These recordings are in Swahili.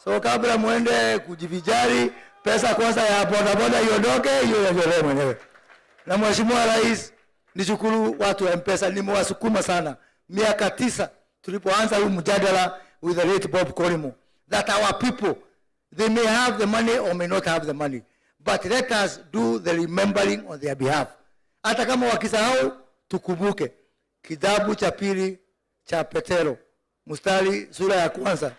So kabla muende kujivijari, pesa kwanza ya bodaboda iondoke, hiyo yaendelee mwenyewe. Na Mheshimiwa Rais, nishukuru watu wa M-Pesa, nimewasukuma sana. Miaka 9 tulipoanza huu mjadala with the late Bob Korimo, that our people, they may have the money or may not have the money, but let us do the remembering on their behalf. Hata kama wakisahau, tukumbuke. Kitabu cha pili cha Petero, mstari sura ya 1,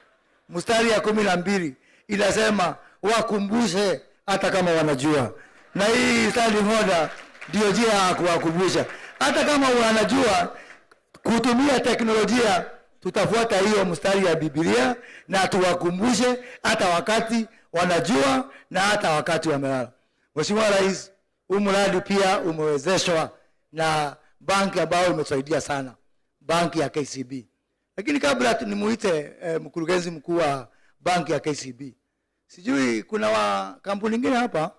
mstari ya 12, inasema wakumbushe hata kama wanajua. Na hii standing order ndio njia ya kuwakumbusha. Hata kama wanajua kutumia teknolojia, tutafuata hiyo mstari ya Biblia na tuwakumbushe hata wakati wanajua na hata wakati wamelala. Mheshimiwa Rais, mradi pia umewezeshwa na banki ambayo imesaidia sana, banki ya KCB. Lakini kabla nimuite mkurugenzi mkuu wa banki ya KCB, sijui kuna kampuni nyingine hapa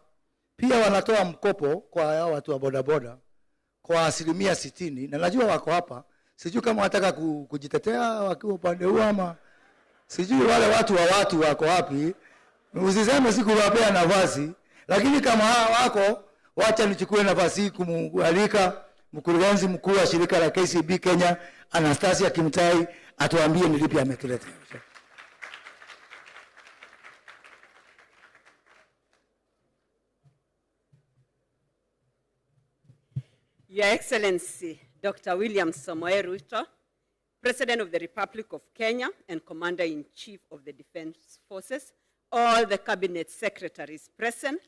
pia wanatoa mkopo kwa watu wa bodaboda kwa 60%, na najua wako hapa. Sijui kama wataka kujitetea wakiwa upande huo ama sijui wale watu wako wapi. Usiseme sikuwapea nafasi, lakini kama wako, wacha nichukue nafasi hii kumualika mkurugenzi mkuu wa shirika la KCB Kenya, Anastasia Kimtai, atuambie ni lipi ametuleta. Your Excellency, Dr. William Samoei Ruto, President of the Republic of Kenya and Commander-in-Chief of the Defense Forces, all the Cabinet Secretaries present,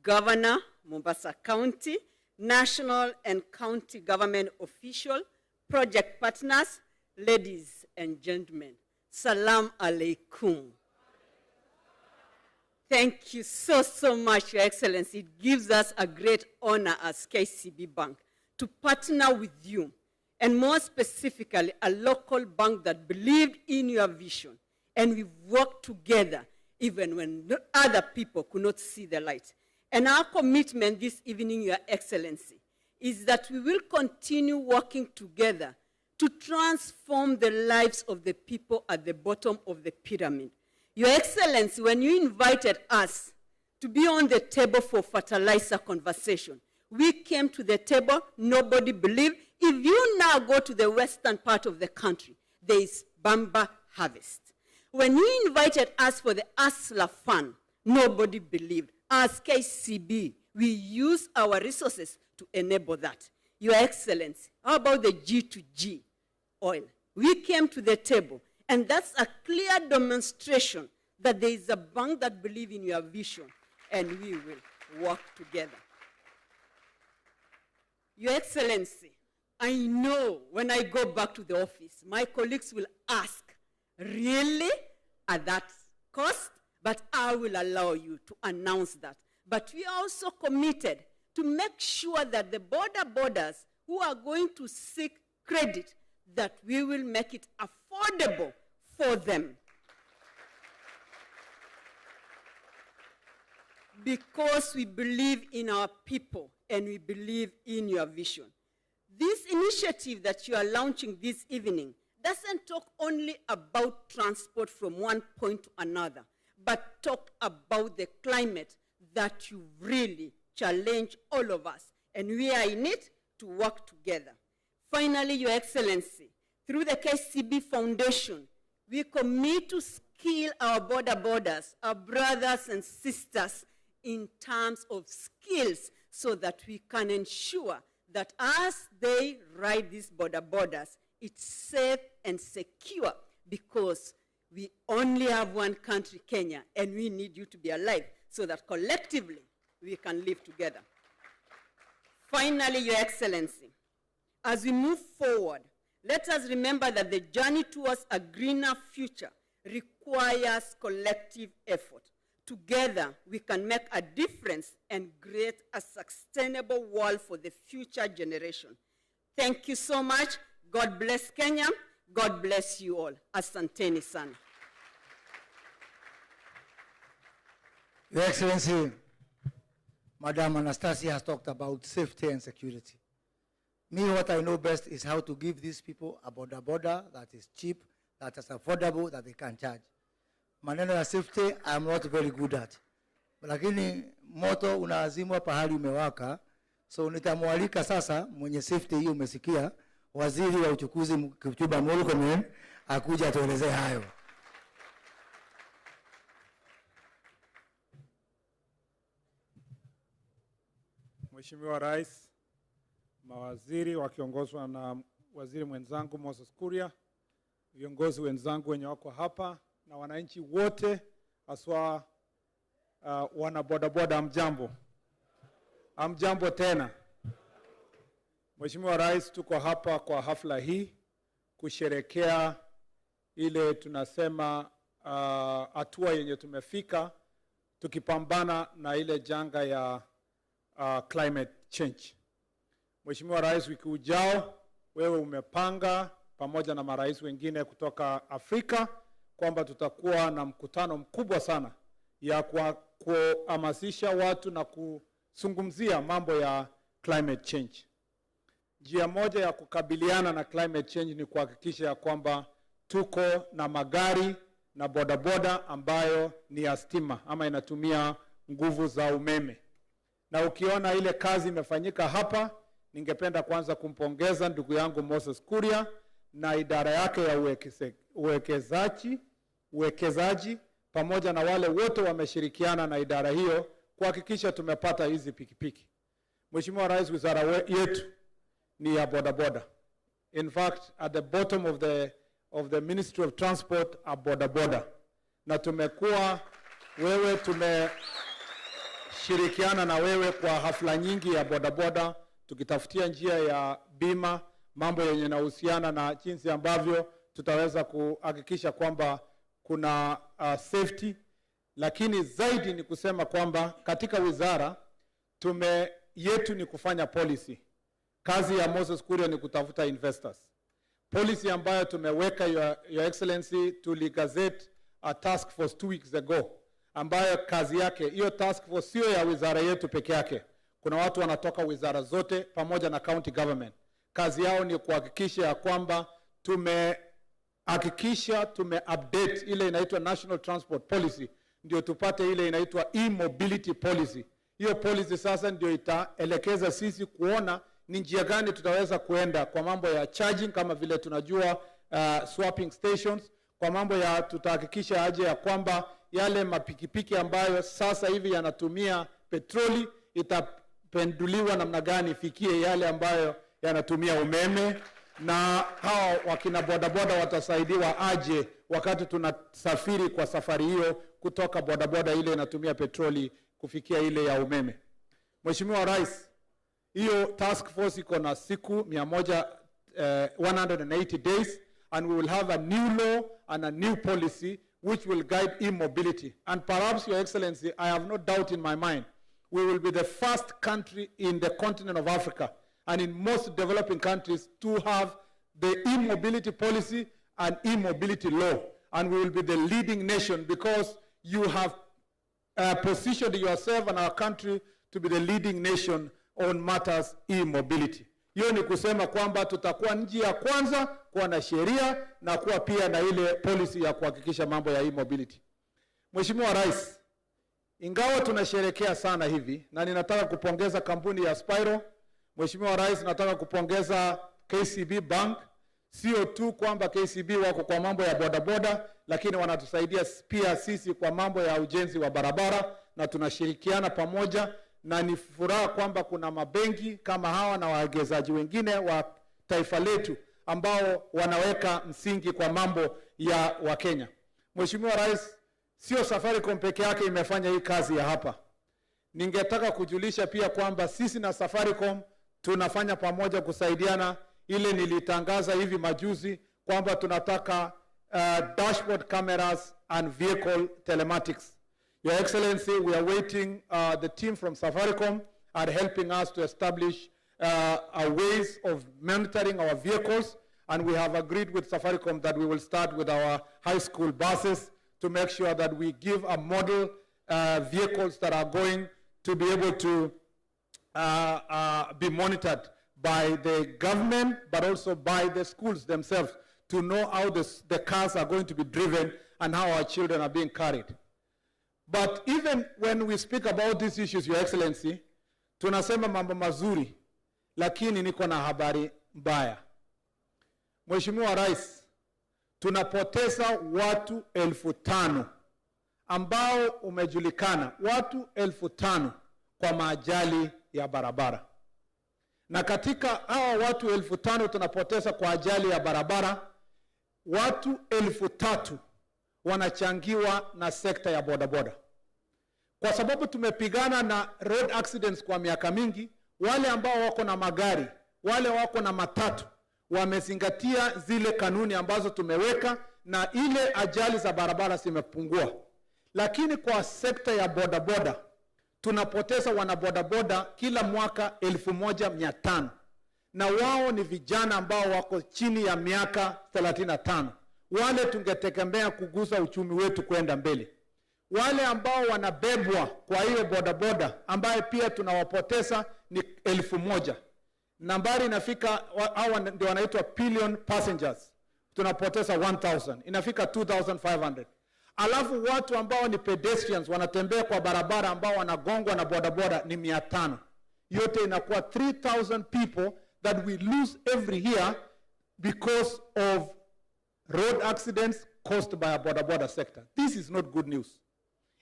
Governor, Mombasa County, national and county government officials, project partners, ladies and gentlemen, Salam alaikum. Thank you so much, Your Excellency. It gives us a great honor as KCB Bank to partner with you, and more specifically, a local bank that believed in your vision, and we've worked together even when other people could not see the light. And our commitment this evening, Your Excellency, is that we will continue working together to transform the lives of the people at the bottom of the pyramid. Your Excellency, when you invited us to be on the table for fertilizer conversation, we came to the table, nobody believed. If you now go to the western part of the country, there is Bamba harvest. When you invited us for the ASLA fund, nobody believed. As KCB, we use our resources to enable that. Your Excellency, how about the G2G oil? We came to the table, and that's a clear demonstration that there is a bank that believes in your vision, and we will work together. Your Excellency, I know when I go back to the office, my colleagues will ask, really, at that cost? But I will allow you to announce that. But we are also committed to make sure that the borders who are going to seek credit, that we will make it affordable for them. Because we believe in our people and we believe in your vision. This initiative that you are launching this evening doesn't talk only about transport from one point to another, but talk about the climate that you really challenge all of us, and we are in it to work together. Finally, Your Excellency, through the KCB Foundation, we commit to skill our borders, our brothers and sisters, in terms of skills, so that we can ensure that as they ride these borders, it's safe and secure, because we only have one country, Kenya, and we need you to be alive so that collectively we can live together. Finally, Your Excellency, as we move forward, let us remember that the journey towards a greener future requires collective effort. Together, we can make a difference and create a sustainable world for the future generation. Thank you so much. God bless Kenya. God bless you all. Asanteni sana. Your Excellency, Madam Anastasia has talked about safety and security. Me, what I know best is how to give these people a border that is cheap, that is affordable, that they can charge. maneno ya safety I am not very good at. Lakini moto unaazimwa pahali umewaka. So nitamwalika sasa mwenye safety hiyo umesikia, waziri wa uchukuzi Kipchumba Murkomen akuja tuelezee hayo. Mheshimiwa Rais, mawaziri wakiongozwa na waziri mwenzangu Moses Kuria, viongozi wenzangu wenye wako hapa na wananchi wote aswa wana bodaboda, amjambo. Amjambo tena. Mheshimiwa Rais, tuko hapa kwa hafla hii kusherekea ile tunasema hatua yenye tumefika tukipambana na ile janga ya climate change. Mheshimiwa Rais, wiki ujao wewe umepanga pamoja na marais wengine kutoka Afrika kwamba tutakuwa na mkutano mkubwa sana ya kuhamasisha watu na kuzungumzia mambo ya climate change. Njia moja ya kukabiliana na climate change ni kuhakikisha ya kwamba tuko na magari na bodaboda ambayo ni ya stima ama inatumia nguvu za umeme. Na ukiona ile kazi imefanyika hapa, ningependa kwanza kumpongeza ndugu yangu Moses Kuria na idara yake ya uwekezaji pamoja na wale wote wameshirikiana na idara hiyo kuhakikisha tumepata hizi pikipiki. Mheshimiwa Rais, wizara yetu ni ya bodaboda. In fact, at the bottom of the Ministry of Transport are bodaboda. Na tumekuwa wewe tumeshirikiana na wewe kwa hafla nyingi ya bodaboda tukitafutia njia ya bima, mambo yenye inahusiana na jinsi ambavyo tutaweza kuhakikisha kwamba kuna safety. Lakini zaidi ni kusema kwamba katika wizara yetu ni kufanya policy. Kazi ya Moses Kuria ni kutafuta investors. Policy ambayo tumeweka, Your Excellency, tuligazette a task force 2 weeks ago, ambayo kazi yake, hiyo task force sio ya wizara yetu peke yake. Kuna watu wanatoka wizara zote pamoja na county government. Kazi yao ni kuhakikisha ya kwamba tume-update ile inaitwa National Transport Policy, ndio tupate ile inaitwa E-Mobility Policy. Hiyo policy sasa ndio itaelekeza sisi kuona ni njia gani tutaweza kuenda kwa mambo ya charging, kama vile tunajua swapping stations, kwa mambo ya tutahakikisha aje ya kwamba yale mapikipiki ambayo sasa hivi yanatumia petroli itapenduliwa namna gani ifikie yale ambayo yanatumia umeme, na hao wakina bodaboda watasaidiwa aje wakati tunasafiri kwa safari hiyo kutoka bodaboda ile inatumia petroli kufikia ile ya umeme. Mheshimiwa Rais, hiyo task force iko na siku 180 days, and we will have a new law and a new policy which will guide e-mobility. And perhaps, Your Excellency, I have no doubt in my mind, we will be the first country in the continent of Africa and in most developing countries to have the e-mobility policy and e-mobility law. And we will be the leading nation because you have positioned yourself and our country to be the leading nation on matters e-mobility. Hiyo ni kusema kwamba tutakuwa nchi ya kwanza kuwa na sheria na kuwa pia na ile policy ya kuhakikisha mambo ya e-mobility. Mheshimiwa Rais, ingawa tunasherehekea sana hivi, na ninataka kupongeza kampuni ya Spiro. Mheshimiwa Rais, nataka kupongeza KCB Bank. Sio tu kwamba KCB wako kwa mambo ya bodaboda, lakini wanatusaidia pia sisi kwa mambo ya ujenzi wa barabara, na tunashirikiana pamoja, na ni furaha kwamba kuna mabenki kama hawa na wawekezaji wengine wa taifa letu ambao wanaweka msingi kwa mambo ya Wakenya. Mheshimiwa Rais, sio Safaricom peke yake imefanya hii kazi ya hapa. Ningetaka kujulisha pia kwamba sisi na Safaricom tunafanya pamoja kusaidiana. Ile nilitangaza hivi majuzi kwamba tunataka dashboard cameras and vehicle telematics. Your Excellency, we are waiting. The team from Safaricom are helping us to establish ways of monitoring our vehicles, and we have agreed with Safaricom that we will start with our high school buses to make sure that we give a model vehicles that are going to be able to be monitored by the government, but also by the schools themselves, to know how the cars are going to be driven and how our children are being carried. But even when we speak about these issues, Your Excellency, tunasema mambo mazuri, lakini niko na habari mbaya. Mheshimiwa Rais, tunapoteza watu 5,000 ambao umejulikana, watu 5,000 kwa maajali ya barabara. Na katika hawa watu 5,000 tunapoteza kwa ajali ya barabara, watu 3,000 wanachangiwa na sekta ya bodaboda. Kwa sababu tumepigana na road accidents kwa miaka mingi, wale ambao wako na magari, wale wako na matatu, wamezingatia zile kanuni ambazo tumeweka na ile ajali za barabara zimepungua. Lakini kwa sekta ya bodaboda, tunapoteza wanabodaboda kila mwaka 1,500. Na wao ni vijana ambao wako chini ya miaka 35. Wale tungetegemea kugusa uchumi wetu kwenda mbele. Wale ambao wanabebwa kwa hiyo bodaboda ambaye pia tunawapoteza ni 1,000. Nambari inafika, hawa ndio wanaitwa pillion passengers. Tunapoteza 1,000. Inafika 2,500. Alafu watu ambao ni pedestrians wanatembea kwa barabara ambao wanagongwa na bodaboda ni 500. Yote inakuwa 3,000 people that we lose every year because of road accidents caused by a bodaboda sector. This is not good news.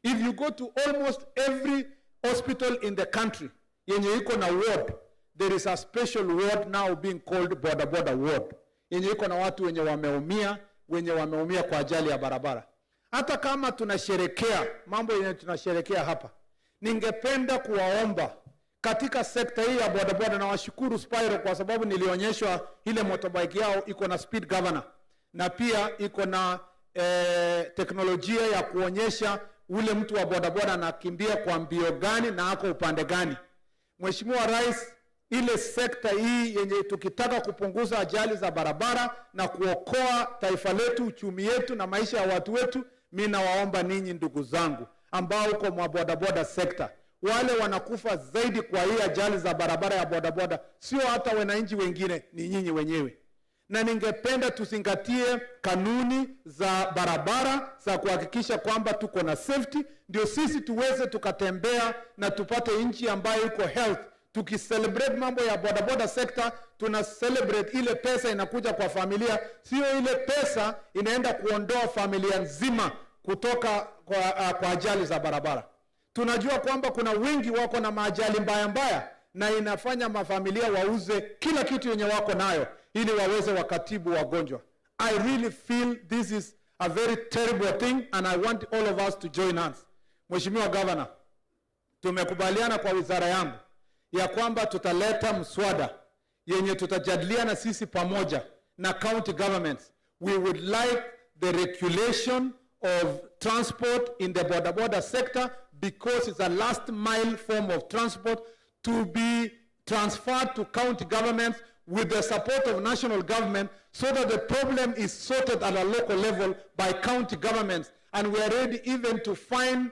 If you go to almost every hospital in the country, yenye iko na ward, there is a special ward now being called bodaboda ward. Yenye iko na watu wenye wameumia kwa ajali ya barabara. Hata kama tunasherekea mambo yenye tunasherekea hapa, ningependa kuwaomba katika sekta hii ya bodaboda, na washukuru Spyro kwa sababu nilionyeshwa ile motorbike yao iko na speed governor na pia iko na teknolojia ya kuonyesha ule mtu wa bodaboda anakimbia kwa mbio gani na ako upande gani. Mheshimiwa Rais, ile sekta hii yenye tukitaka kupunguza ajali za barabara na kuokoa taifa letu, uchumi yetu na maisha ya watu wetu, mimi nawaomba ninyi ndugu zangu ambao uko mwa bodaboda sekta, wale wanakufa zaidi kwa hii ajali za barabara ya bodaboda sio hata wananchi wengine, ni nyinyi wenyewe. Na ningependa tuzingatie kanuni za barabara za kuhakikisha kwamba tuko na safety, ndio sisi tuweze tukatembea na tupate nchi ambayo iko health. Tukicelebrate mambo ya bodaboda sector, tuna celebrate ile pesa inakuja kwa familia, sio ile pesa inaenda kuondoa familia nzima kutoka kwa ajali za barabara. Tunajua kwamba kuna wengi wako na maajali mbaya na inafanya mafamilia wauze kila kitu yenye wako nayo ili waweze wakatibu wagonjwa. I really feel this is a very terrible thing and I want all of us to join hands. Mheshimiwa Governor, tumekubaliana kwa wizara yangu ya kwamba tutaleta mswada yenye tutajadiliana sisi pamoja na county governments. We would like the regulation of transport in the bodaboda sector, because it's a last mile form of transport, to be transferred to county governments with the support of national government, so that the problem is sorted at a local level by county governments. And we are ready even to find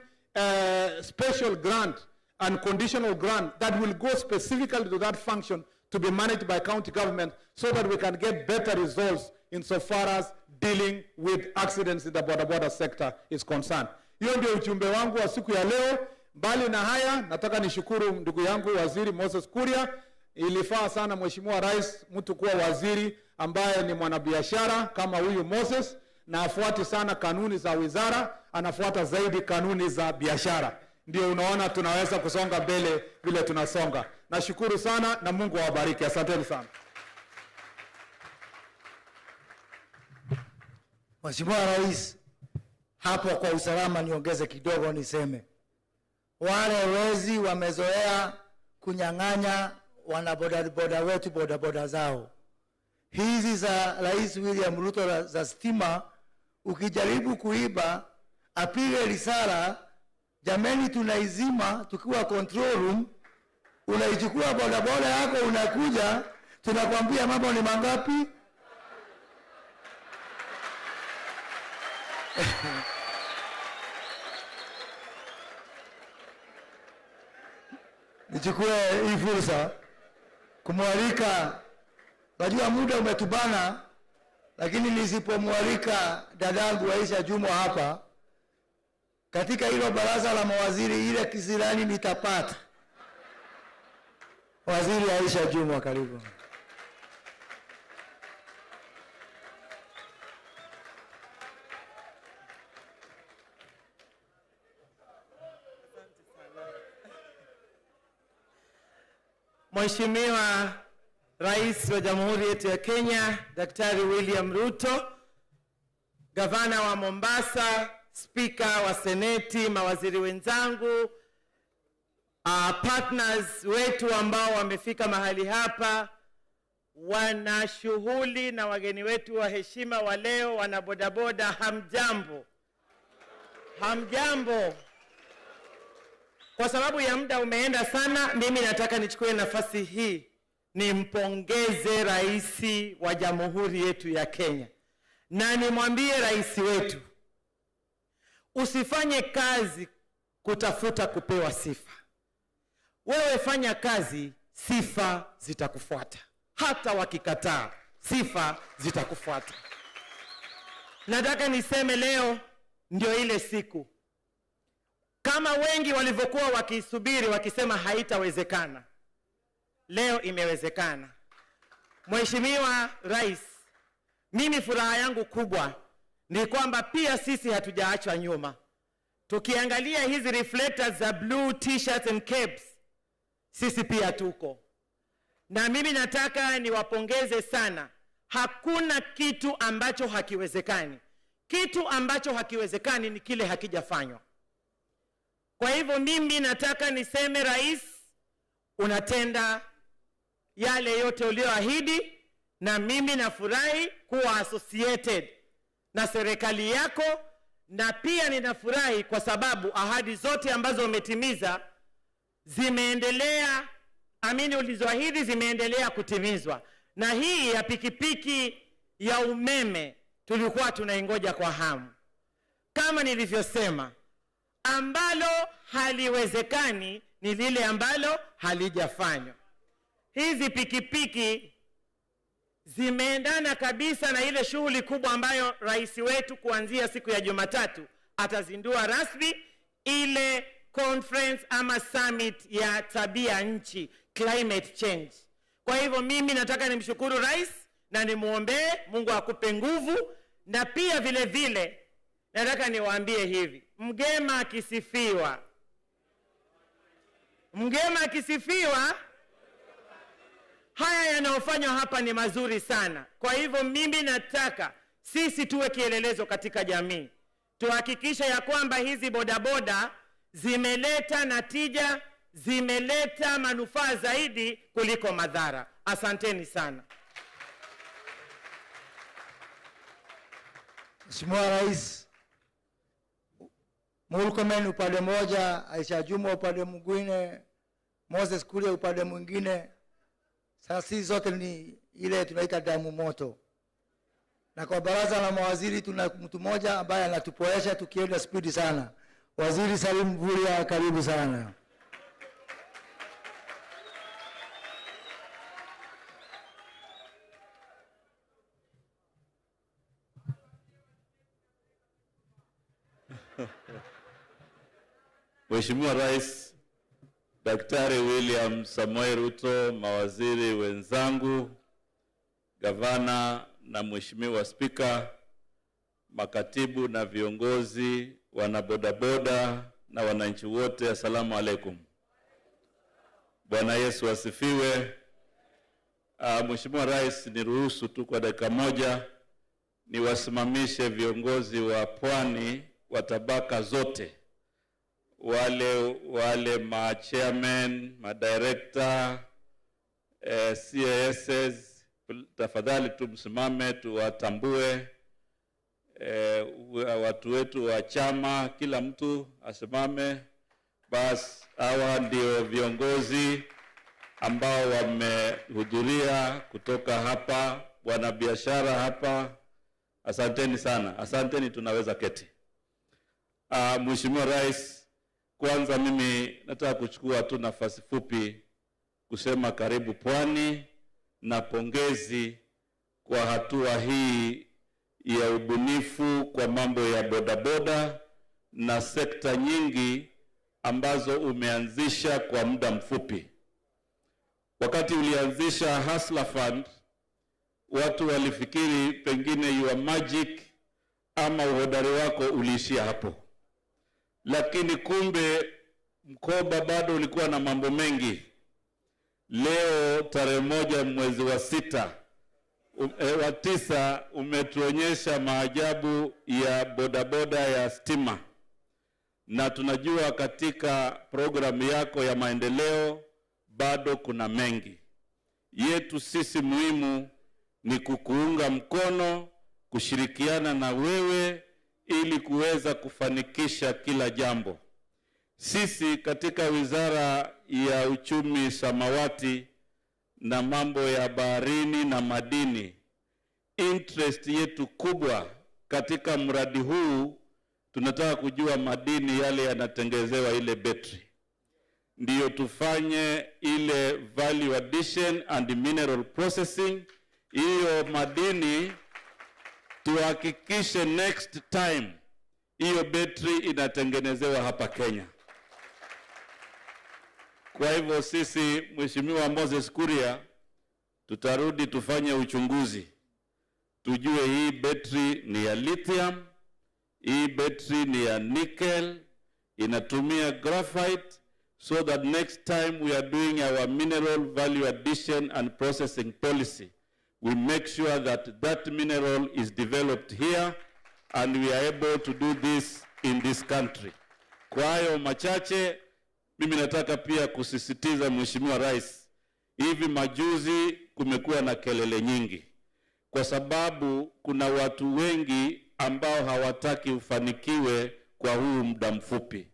special grant and conditional grant that will go specifically to that function to be managed by county government, so that we can get better results insofar as dealing with accidents in the bodaboda sector is concerned. Hiyo ndio ujumbe wangu wa siku ya leo. Mbali na haya, nataka nishukuru ndugu yangu Waziri Moses Kuria. Ilifaa sana Mheshimiwa Rais mtu kuwa waziri ambaye ni mwanabiashara kama huyu Moses, na afuati sana kanuni za wizara, anafuata zaidi kanuni za biashara. Ndio unaona tunaweza kusonga mbele vile tunasonga. Nashukuru sana na Mungu awabariki. Asanteni sana. Mheshimiwa Rais, hapo kwa usalama niongeze kidogo niseme. Wale wezi wamezoea kunyang'anya wanabodaboda wetu bodaboda zao. Hizi za Rais William Ruto za stima, ukijaribu kuiba apige risala, jameni tunaizima tukiwa control room, unaichukua bodaboda yako unakuja, tunakwambia mambo ni mangapi? Nichukue hii fursa kumwalika, najua muda umetubana, lakini nisipomwalika dadangu Aisha Jumwa hapa katika hilo baraza la mawaziri, ile kisirani nitapata. Waziri Aisha Jumwa, karibu. Mheshimiwa Rais wa Jamhuri yetu ya Kenya, Daktari William Ruto, Gavana wa Mombasa, Spika wa Seneti, mawaziri wenzangu, partners wetu ambao wamefika mahali hapa, wana shughuli na wageni wetu wa heshima wa leo, wana bodaboda, hamjambo. Hamjambo. Kwa sababu ya muda umeenda sana, mimi nataka nichukue nafasi hii nimpongeze rais wa Jamhuri yetu ya Kenya. Na nimwambie rais wetu, usifanye kazi kutafuta kupewa sifa. Wewe fanya kazi, sifa zitakufuata. Hata wakikataa, sifa zitakufuata. Nataka niseme leo ndio ile siku. Kama wengi walivyokuwa wakisubiri wakisema haitawezekana, leo imewezekana. Mheshimiwa Rais, mimi furaha yangu kubwa ni kwamba pia sisi hatujaachwa nyuma. Tukiangalia hizi reflectors za blue t-shirts and capes, sisi pia tuko. Na mimi nataka niwapongeze sana. Hakuna kitu ambacho hakiwezekani. Kitu ambacho hakiwezekani ni kile hakijafanywa. Kwa hivyo mimi nataka niseme, Rais, unatenda yale yote ulioahidi, na mimi nafurahi kuwa associated na serikali yako, na pia ninafurahi kwa sababu ahadi zote ambazo umetimiza zimeendelea, ulizoahidi zimeendelea kutimizwa. Na hii ya pikipiki ya umeme tulikuwa tunaingoja kwa hamu. Kama nilivyosema, ambalo haliwezekani ni lile ambalo halijafanywa. Hizi pikipiki zimeendana kabisa na ile shughuli kubwa ambayo rais wetu kuanzia siku ya Jumatatu atazindua rasmi, ile conference ama summit ya tabia nchi, climate change. Kwa hivyo mimi nataka nimshukuru rais na nimuombee Mungu akupe nguvu. Na pia vile vile nataka niwaambie hivi, mgema akisifiwa, haya yanayofanywa hapa ni mazuri sana. Kwa hivyo mimi nataka sisi tuwe kielelezo katika jamii. Tuhakikisha ya kwamba hizi bodaboda zimeleta natija, zimeleta manufaa zaidi kuliko madhara. Asanteni sana. Mheshimiwa Rais, Murkomen upande moja, Aisha Jumwa upande mwingine, Moses Kuria upande mwingine. Sasa sisi zote ni ile tunaita damu moto. Na kwa baraza la mawaziri tuna mtu mmoja ambaye anatupoesha tukienda spidi sana. Waziri Salim Vuria, karibu sana. Mheshimiwa Rais Daktari William Samoei Ruto, mawaziri wenzangu, gavana na Mheshimiwa Spika, makatibu na viongozi, wanabodaboda na wananchi wote, asalamu alaikum. Bwana Yesu asifiwe. Mheshimiwa Rais, niruhusu tu kwa dakika moja niwasimamishe viongozi wa pwani wa tabaka zote, wale ma chairman, ma director, CASs, tafadhali tumsimame tuwatambue. Watu wetu wa chama, kila mtu asimame. Bas, hawa ndio viongozi ambao wamehudhuria kutoka hapa, wanabiashara hapa. Asanteni sana. Asanteni, tunaweza keti. Mheshimiwa Rais, kwanza mimi nataka kuchukua tu nafasi fupi kusema karibu Pwani na pongezi kwa hatua hii ya ubunifu kwa mambo ya bodaboda na sekta nyingi ambazo umeanzisha kwa muda mfupi. Wakati ulianzisha Hustler Fund, watu walifikiri pengine your magic ama uhodari wako uliishia hapo. Lakini kumbe mkoba bado ulikuwa na mambo mengi. Leo tarehe 1 mwezi wa 9 umetuonyesha maajabu ya bodaboda ya stima. Na tunajua katika programu yako ya maendeleo bado kuna mengi. Yetu sisi muhimu ni kukuunga mkono, kushirikiana na wewe ili kuweza kufanikisha kila jambo. Sisi katika Wizara ya Uchumi Samawati na mambo ya baharini na madini, interest yetu kubwa katika mradi huu, tunataka kujua madini yale yanatengenezewa ile betri. Ndiyo tufanye ile value addition and mineral processing. Hiyo madini tuhakikishe next time hiyo betri inatengenezewa hapa Kenya. Kwa hivyo sisi, Mheshimiwa Moses Kuria, tutarudi tufanye uchunguzi. Tujue hii betri ni ya lithium, hii betri ni ya nickel, inatumia graphite, so that next time we are doing our mineral value addition and processing policy, we make sure that that mineral is developed here and we are able to do this in this country. Kwa hayo machache, mimi nataka pia kusisitiza Mheshimiwa Rais, hivi majuzi kumekuwa na kelele nyingi kwa sababu kuna watu wengi ambao hawataki ufanikiwe kwa huu muda mfupi.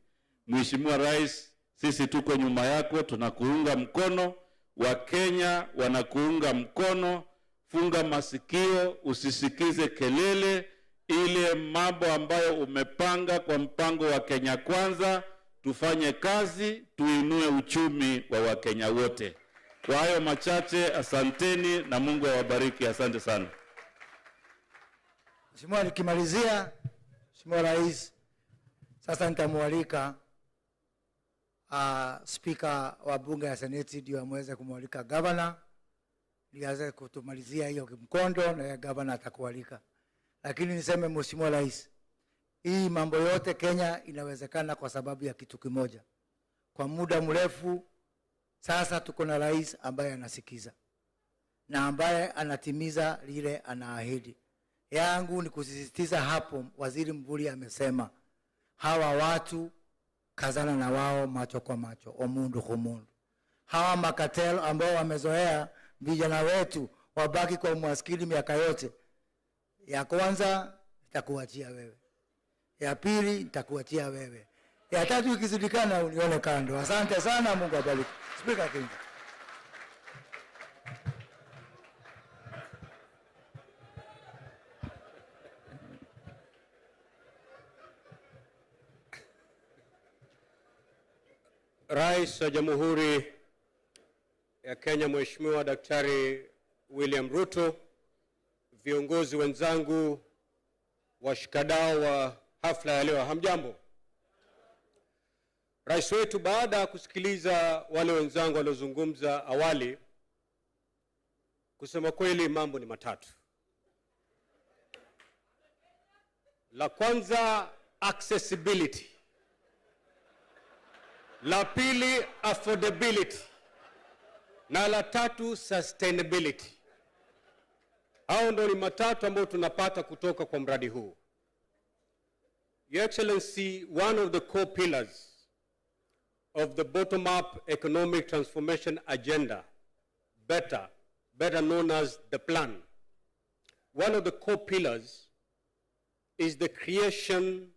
Mheshimiwa Rais, sisi tuko nyuma yako, tunakuunga mkono, Wakenya wanakuunga mkono. Funga masikio, usisikize kelele. Ile mambo ambayo umepanga kwa mpango wa Kenya Kwanza, tufanye kazi, tuinue uchumi wa Wakenya wote. Kwa hayo machache, asanteni na Mungu awabariki. Asante sana. Mheshimiwa, nikimalizia, Mheshimiwa Rais, sasa nitamwalika Speaker wa bunge ya Seneti ndio ameweze kumwalika governor lianze kutumalizia hiyo mkondo, na governor atakualika. Lakini niseme Mheshimiwa Rais, hii mambo yote Kenya inawezekana kwa sababu ya kitu kimoja. Kwa muda mrefu sasa tuko na rais ambaye anasikiza na ambaye anatimiza lile anaahidi. Yangu ni kusisitiza hapo, Waziri Mvurya amesema hawa watu kazana na wao macho kwa macho, omundu kumundu. Hawa makatel ambao wamezoea vijana wetu wabaki kwa umaskini miaka yote. Ya kwanza nitakuachia wewe, ya pili nitakuachia wewe, ya tatu ikizidikana unione kando. Asante sana, Mungu abariki. Speaker King. Rais wa Jamhuri ya Kenya Mheshimiwa Daktari William Ruto, viongozi wenzangu, washikadau wa hafla ya leo, hamjambo. Rais wetu baada ya kusikiliza wale wenzangu waliozungumza awali, kusema kweli mambo ni matatu. La kwanza, accessibility. La pili, affordability. Na la tatu, sustainability. Hao ndio ni matatu ambayo tunapata kutoka kwa mradi huu. Your Excellency, one of the core pillars of the bottom-up economic transformation agenda, better known as the plan, one of the core pillars is the creation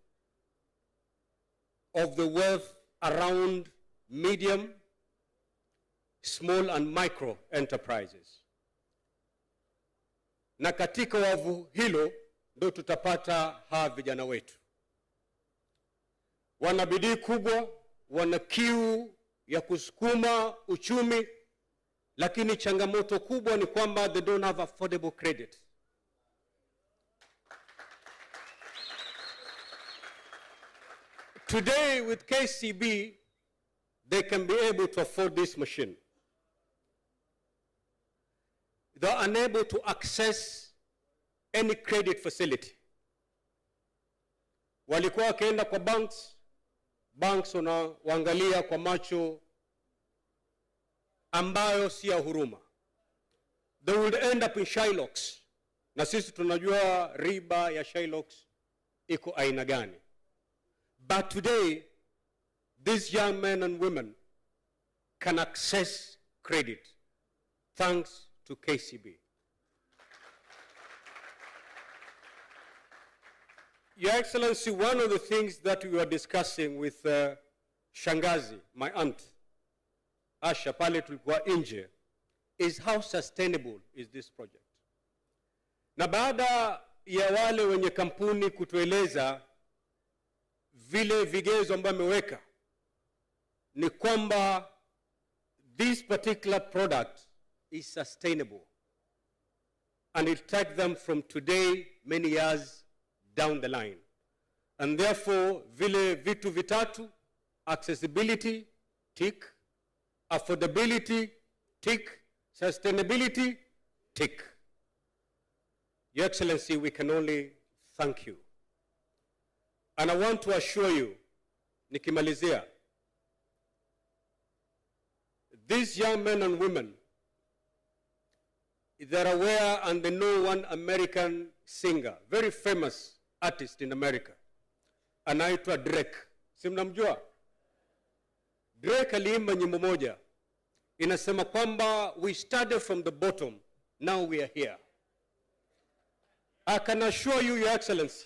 of the wealth around medium, small and micro enterprises. Na katika wavu hilo ndio tutapata hawa vijana wetu. Wana bidii kubwa, wana kiu ya kusukuma uchumi, lakini changamoto kubwa ni kwamba they don't have affordable credit. Today with KCB, they can be able to afford this machine. They are unable to access any credit facility. Walikuwa wakienda kwa banks wanaangalia kwa macho ambayo si ya huruma. They would end up in Shylocks. Na sisi tunajua riba ya Shylocks iko aina gani. But today, these young men and women can access credit thanks to KCB. Your Excellency, one of the things that we were discussing with Shangazi, my aunt, Asha, pale tulikuwa nje, is how sustainable is this project. Na baada ya wale wenye kampuni kutueleza vile vigezo ambavyo ameweka, ni kwamba this particular product is sustainable and it take them from today many years down the line. And therefore, vile vitu vitatu, accessibility, tick, affordability, tick, sustainability, tick. Your Excellency, we can only thank you. And I want to assure you, nikimalizia, these young men and women, they're aware and they know one American singer, very famous artist in America, anaitwa Drake. Si mnamjua? Drake aliimba nyimbo moja inasema kwamba we started from the bottom, now we are here. I can assure you, Your Excellency,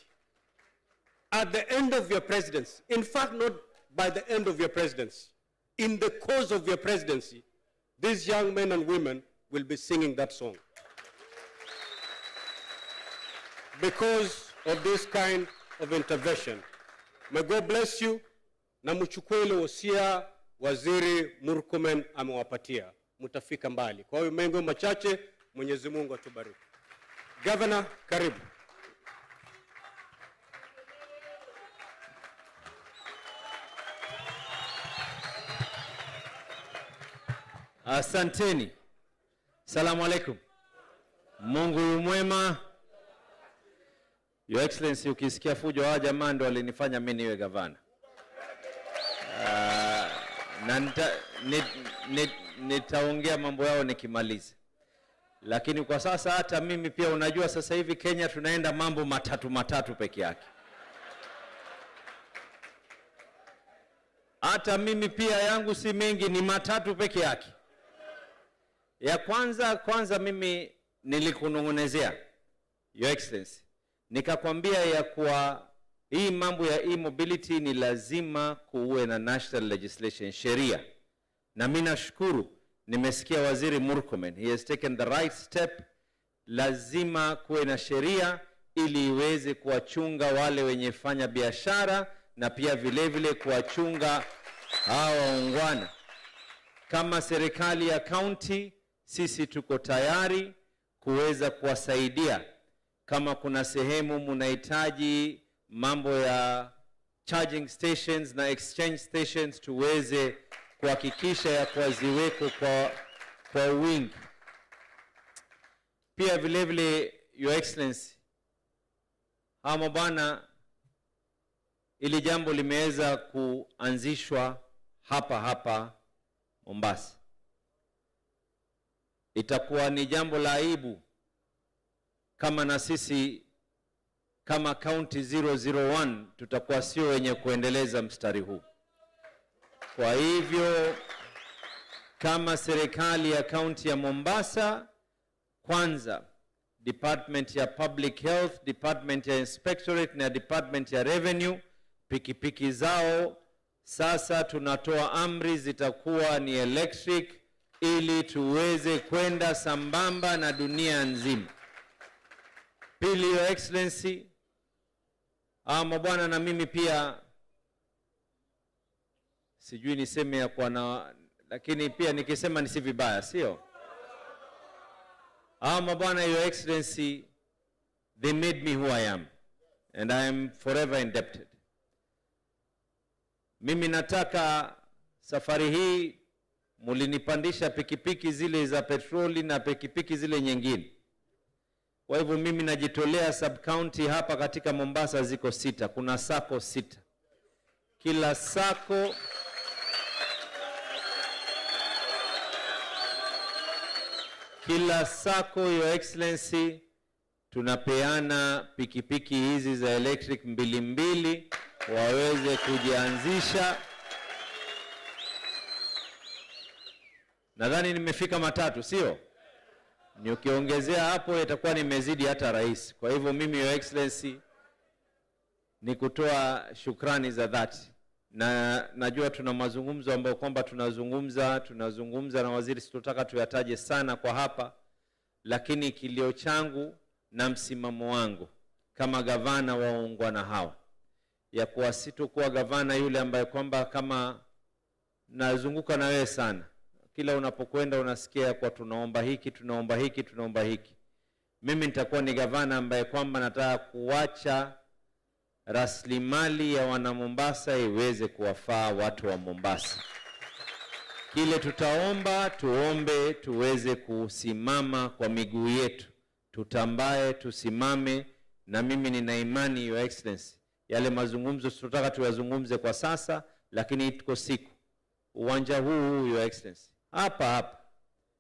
at the end of your presidency, in fact not by the end of your presidency, in the course of your presidency, these young men and women will be singing that song. Because of this kind of intervention. May God bless you. Na mchukue ile wosia Waziri Murkomen amewapatia. Mutafika mbali. Kwa hiyo mengo machache, Mwenyezi Mungu atubariki. Governor, karibu. Asanteni. Salamu alaikum. Mungu mwema. Your Excellency, ukisikia fujo hawa jamaa ndo walinifanya mimi niwe gavana. Na nitaongea mambo yao nikimaliza. Lakini kwa sasa hata mimi pia unajua sasa hivi Kenya tunaenda mambo matatu peke yake. Hata mimi pia yangu si mengi, ni matatu peke yake. Ya kwanza mimi nilikunong'onezea, Your Excellency, nikakwambia ya kuwa hii mambo ya e-mobility ni lazima kuwe na national legislation, sheria. Na mimi nashukuru nimesikia Waziri Murkomen, he has taken the right step. Lazima kuwe na sheria ili iweze kuwachunga wale wenye fanya biashara na pia vile kuwachunga hawa waungwana. Kama serikali ya county, sisi tuko tayari kuweza kuwasaidia. Kama kuna sehemu mnahitaji mambo ya charging stations na exchange stations, tuweze kuhakikisha ya kuziweko kwa wingi. Pia vile Your Excellency, hawa bwana, ili jambo limeweza kuanzishwa hapa Mombasa. Itakuwa ni jambo la aibu kama na sisi kama county 001 tutakuwa sio wenye kuendeleza mstari huu. Kwa hivyo kama serikali ya county ya Mombasa, kwanza Department ya Public Health, Department ya Inspectorate na Department ya Revenue, pikipiki zao sasa tunatoa amri zitakuwa ni electric ili tuweze kwenda sambamba na dunia nzima. Pili, Your Excellency, mabwana, na mimi pia sijui niseme ya kwa na, lakini pia nikisema nisi vibaya, sio? Mabwana, Your Excellency, they made me who I am, and I am forever indebted. Mimi nataka safari hii mulinipandisha pikipiki zile za petroli na pikipiki zile nyingine. Kwa hivyo mimi najitolea sub-county hapa katika Mombasa ziko 6. Kuna sako 6. Kila sako, Your Excellency, tunapeana pikipiki hizi za electric 2 waweze kujianzisha. Nadhani nimefika 3, sio? Ni ukiongezea hapo itakuwa nimezidi hata rais. Kwa hivyo mimi, Your Excellency, ni kutoa shukrani za dhati. Na najua tuna mazungumzo ambayo kwamba tunazungumza na waziri, sitotaka tuyataje sana kwa hapa, lakini kilio changu na msimamo wangu kama gavana wa ungwana hawa ya kuwa sitokuwa gavana yule ambaye kwamba kama nazunguka na wewe sana, kila unapokwenda unasikia kwa tunaomba hiki. Mimi nitakuwa ni gavana ambaye kwamba nataka kuacha rasilimali ya wana Mombasa iweze kuwafaa watu wa Mombasa. Kile tutaomba, tuombe tuweze kusimama kwa miguu yetu, tutambae, tusimame, na mimi nina imani, Your Excellency, yale mazungumzo tutaka tuyazungumze kwa sasa, lakini iko siku uwanja huu, Your Excellency,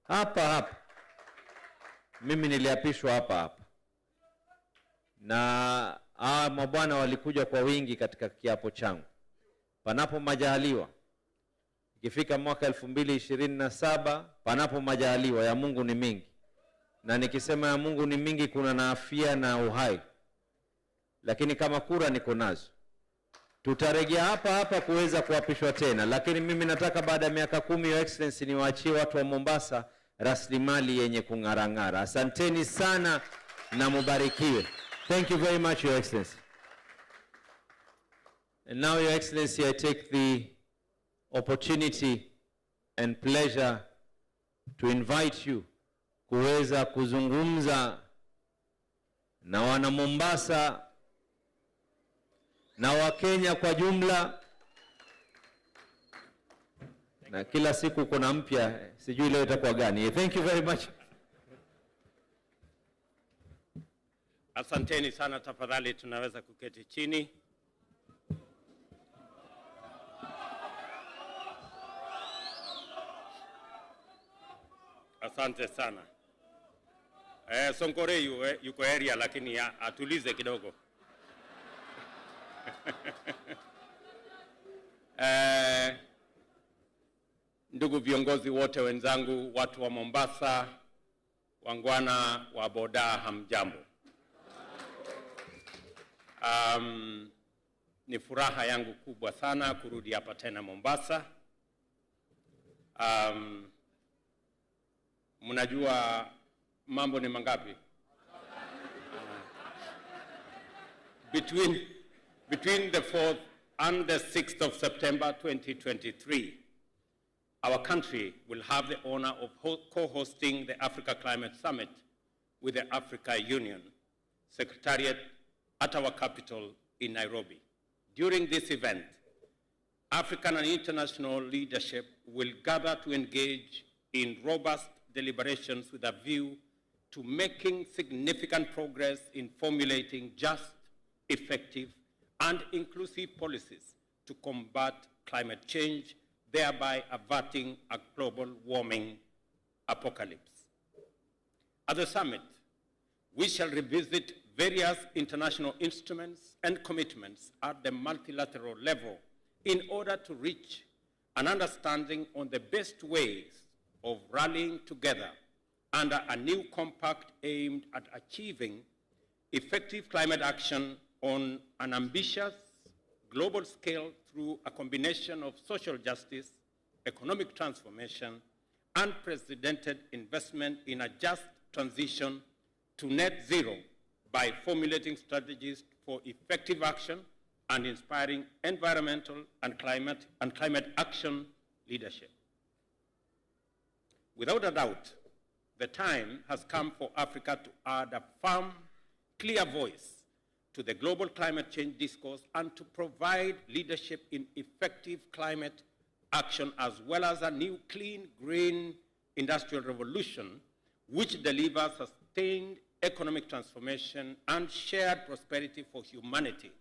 hapa mimi niliapishwa hapa na mabwana walikuja kwa wingi katika kiapo changu. Panapo majaliwa, ikifika mwaka 2027, panapo majaliwa, ya Mungu ni mingi, na nikisema ya Mungu ni mingi kuna na afya na uhai, lakini kama kura niko nazo, tutarejea hapa kuweza kuapishwa tena. Lakini mimi nataka baada ya miaka 10, Your Excellency, niwaachie watu wa Mombasa rasilimali yenye kung'arang'ara. Asanteni sana na mubarikiwe. Thank you very much, Your Excellency. And now, Your Excellency, I take the opportunity and pleasure to invite you kuweza kuzungumza na wana Mombasa na Wakenya kwa jumla. Na kila siku kuna mpya, sijui leo itakuwa gani. Thank you very much. Asanteni sana, tafadhali tunaweza kuketi chini. Asante sana. Sonkore yuko area lakini atulize kidogo. Ndugu viongozi wote wenzangu, watu wa Mombasa, wangwana wa boda, hamjambo. Ni furaha yangu kubwa sana kurudi hapa tena Mombasa. Mnajua mambo ni mangapi? Between the 4th and the 6th of September 2023, our country will have the honor of co-hosting the Africa Climate Summit with the Africa Union Secretariat at our capital in Nairobi. During this event, African and international leadership will gather to engage in robust deliberations with a view to making significant progress in formulating just, effective, and inclusive policies to combat climate change, thereby averting a global warming apocalypse. At the summit, we shall revisit various international instruments and commitments at the multilateral level in order to reach an understanding on the best ways of rallying together under a new compact aimed at achieving effective climate action on an ambitious global scale through a combination of social justice, economic transformation, unprecedented investment in a just transition to net zero by formulating strategies for effective action and inspiring environmental and climate action leadership. Without a doubt, the time has come for Africa to add a firm, clear voice to the global climate change discourse and to provide leadership in effective climate action, as well as a new clean, green industrial revolution which delivers sustained economic transformation and shared prosperity for humanity,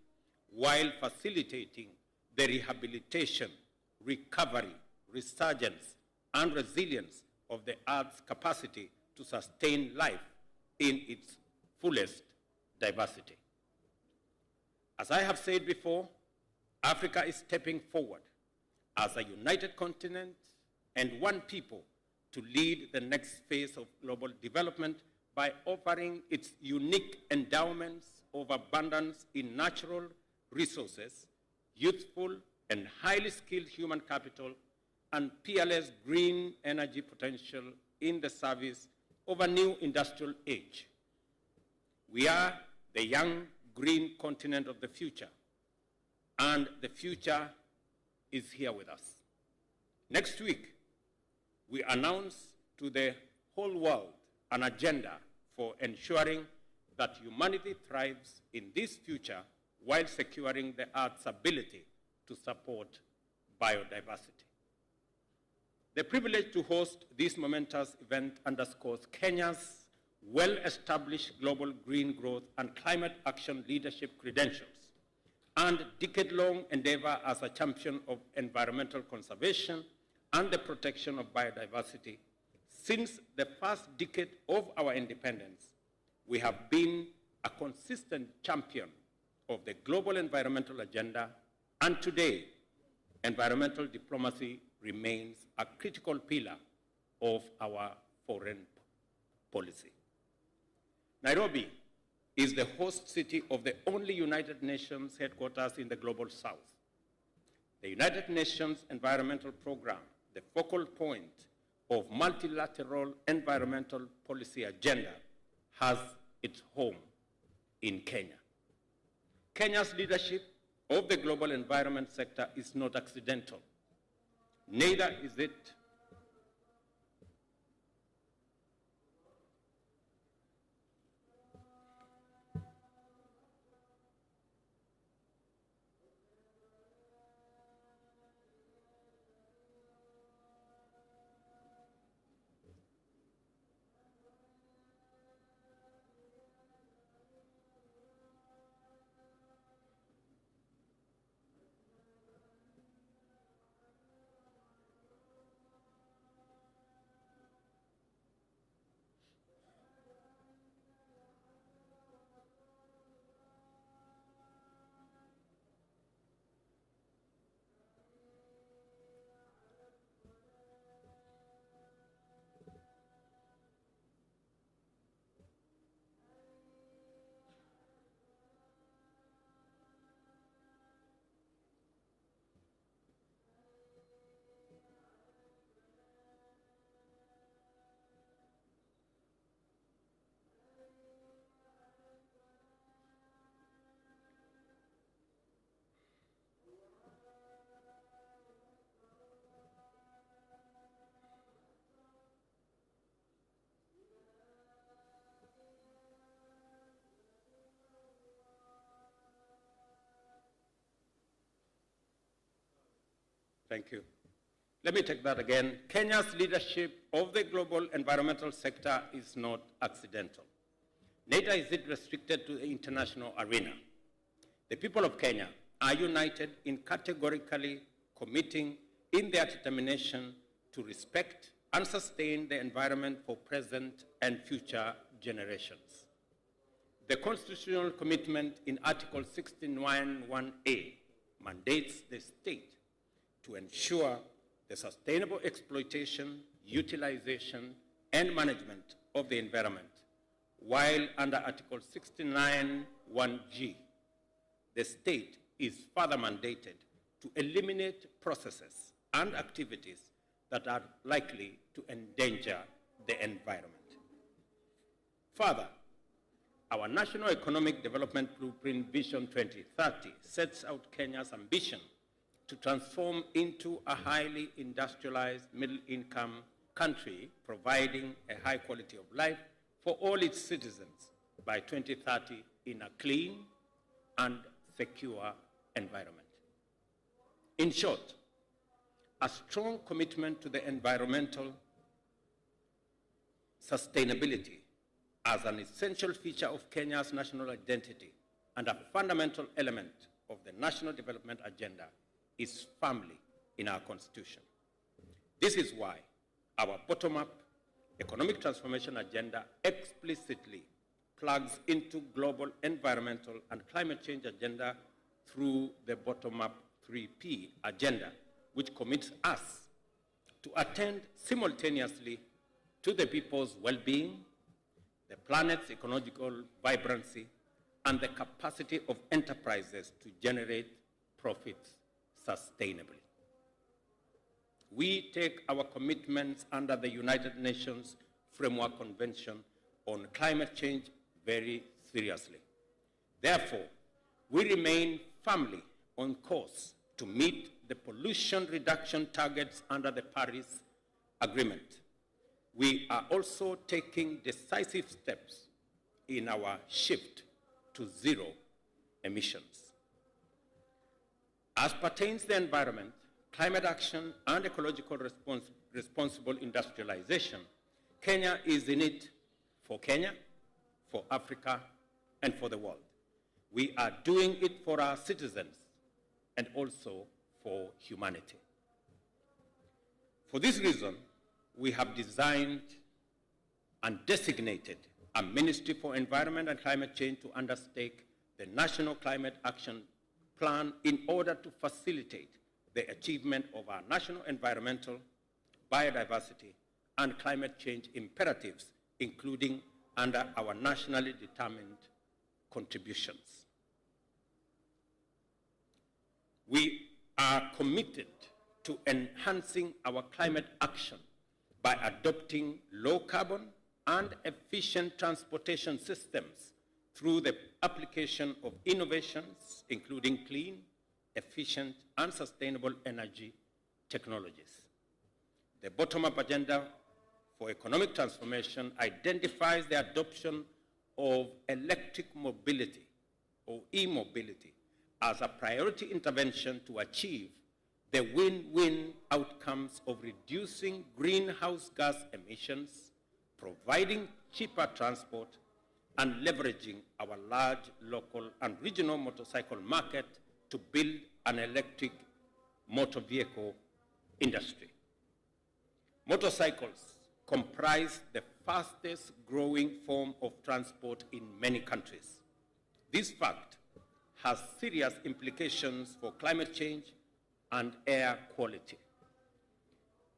while facilitating the rehabilitation, recovery, resurgence, and resilience of the Earth's capacity to sustain life in its fullest diversity. As I have said before, Africa is stepping forward as a united continent and one people to lead the next phase of global development by offering its unique endowments of abundance in natural resources, youthful and highly skilled human capital, and peerless green energy potential in the service of a new industrial age. We are the young green continent of the future, and the future is here with us. Next week, we announce to the whole world an agenda for ensuring that humanity thrives in this future while securing the Earth's ability to support biodiversity. The privilege to host this momentous event underscores Kenya's well-established global green growth and climate action leadership credentials and decade-long endeavor as a champion of environmental conservation and the protection of biodiversity. Since the first decade of our independence, we have been a consistent champion of the global environmental agenda, and today, environmental diplomacy remains a critical pillar of our foreign policy. Nairobi is the host city of the only United Nations headquarters in the Global South. The United Nations Environmental Programme, the focal point of multilateral environmental policy agenda, has its home in Kenya. Kenya's leadership of the global environment sector is not accidental. Neither is it Thank you. Let me take that again. Kenya's leadership of the global environmental sector is not accidental. Neither is it restricted to the international arena. The people of Kenya are united in categorically committing in their determination to respect and sustain the environment for present and future generations. The constitutional commitment in Article 16.1(a) mandates the state to ensure the sustainable exploitation, utilization, and management of the environment, while under Article 69(1)(g), the state is further mandated to eliminate processes and activities that are likely to endanger the environment. Further, our National Economic Development Blueprint Vision 2030 sets out Kenya's ambition to transform into a highly industrialized, middle-income, country providing a high quality of life for all its citizens by 2030 in a clean and secure environment. In short, a strong commitment to the environmental sustainability as an essential feature of Kenya's national identity and a fundamental element of the National Development Agenda is firmly in our Constitution. This is why our bottom-up economic transformation agenda explicitly plugs into global environmental and climate change agenda through the bottom-up 3P agenda, which commits us to attend simultaneously to the people's well-being, the planet's ecological vibrancy, and the capacity of enterprises to generate profits sustainably. We take our commitments under the United Nations Framework Convention on Climate Change very seriously. Therefore, we remain firmly on course to meet the pollution reduction targets under the Paris Agreement. We are also taking decisive steps in our shift to zero emissions. As pertains to the environment, climate action, and ecological responsible industrialization, Kenya is in it for Kenya, for Africa, and for the world. We are doing it for our citizens and also for humanity. For this reason, we have designed and designated a Ministry for Environment and Climate Change to undertake the National Climate Action Plan in order to facilitate the achievement of our national environmental, biodiversity, and climate change imperatives, including under our nationally determined contributions. We are committed to enhancing our climate action by adopting low-carbon and efficient transportation systems through the application of innovations, including clean, efficient, and sustainable energy technologies. The bottom-up agenda for economic transformation identifies the adoption of electric mobility, or e-mobility, as a priority intervention to achieve the win-win outcomes of reducing greenhouse gas emissions, providing cheaper transport, and leveraging our large local and regional motorcycle market to build an electric motor vehicle industry. Motorcycles comprise the fastest growing form of transport in many countries. This fact has serious implications for climate change and air quality.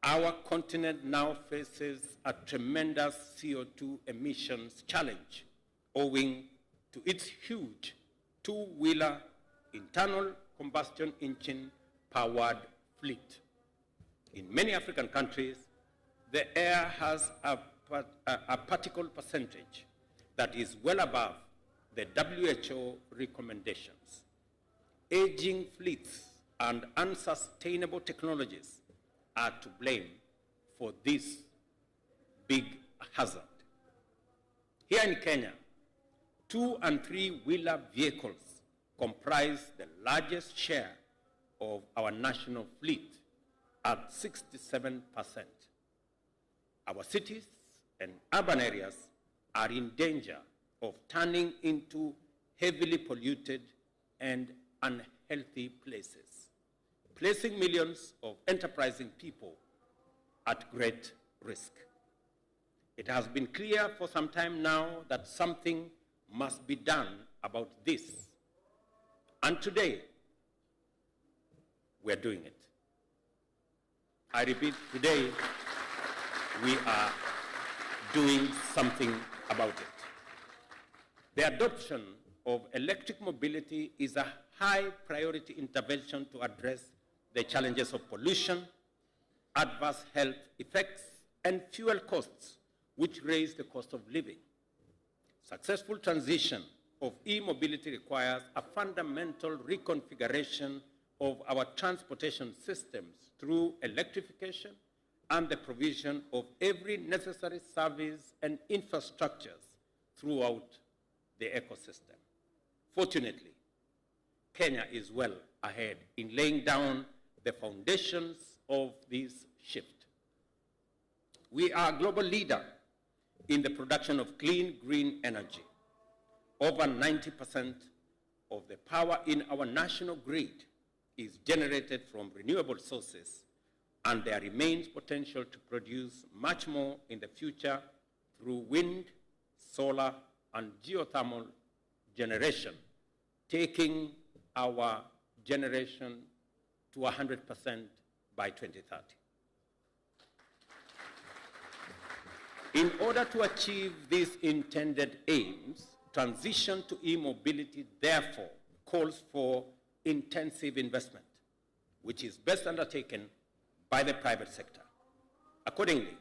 Our continent now faces a tremendous CO2 emissions challenge owing to its huge two-wheeler internal combustion engine powered fleet. In many African countries, the air has a particle percentage that is well above the WHO recommendations. Aging fleets and unsustainable technologies are to blame for this big hazard. Here in Kenya, 2- and 3-wheeler vehicles comprise the largest share of our national fleet at 67%. Our cities and urban areas are in danger of turning into heavily polluted and unhealthy places, placing millions of enterprising people at great risk. It has been clear for some time now that something must be done about this. And today, we are doing it. I repeat, today, we are doing something about it. The adoption of electric mobility is a high priority intervention to address the challenges of pollution, adverse health effects, and fuel costs, which raise the cost of living. Successful transition of e-mobility requires a fundamental reconfiguration of our transportation systems through electrification and the provision of every necessary service and infrastructures throughout the ecosystem. Fortunately, Kenya is well ahead in laying down the foundations of this shift. We are a global leader in the production of clean, green energy. Over 90% of the power in our national grid is generated from renewable sources, and there remains potential to produce much more in the future through wind, solar, and geothermal generation, taking our generation to 100% by 2030. In order to achieve these intended aims, transition to e-mobility therefore calls for intensive investment, which is best undertaken by the private sector. Accordingly,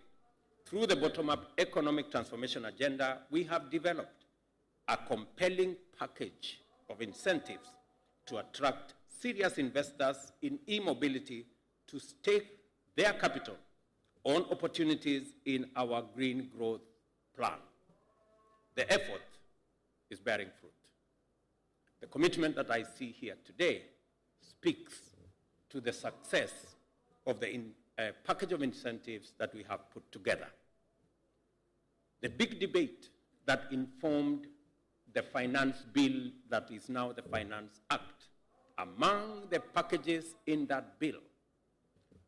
through the bottom-up economic transformation agenda, we have developed a compelling package of incentives to attract serious investors in e-mobility to stake their capital on opportunities in our green growth plan. The effort is bearing fruit. The commitment that I see here today speaks to the success of the package of incentives that we have put together. The big debate that informed the finance bill that is now the Finance Act, among the packages in that bill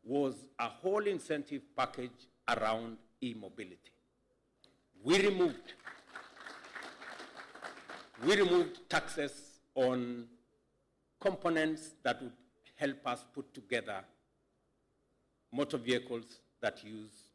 was a whole incentive package around e-mobility. We removed taxes on components that would help us put together motor vehicles that use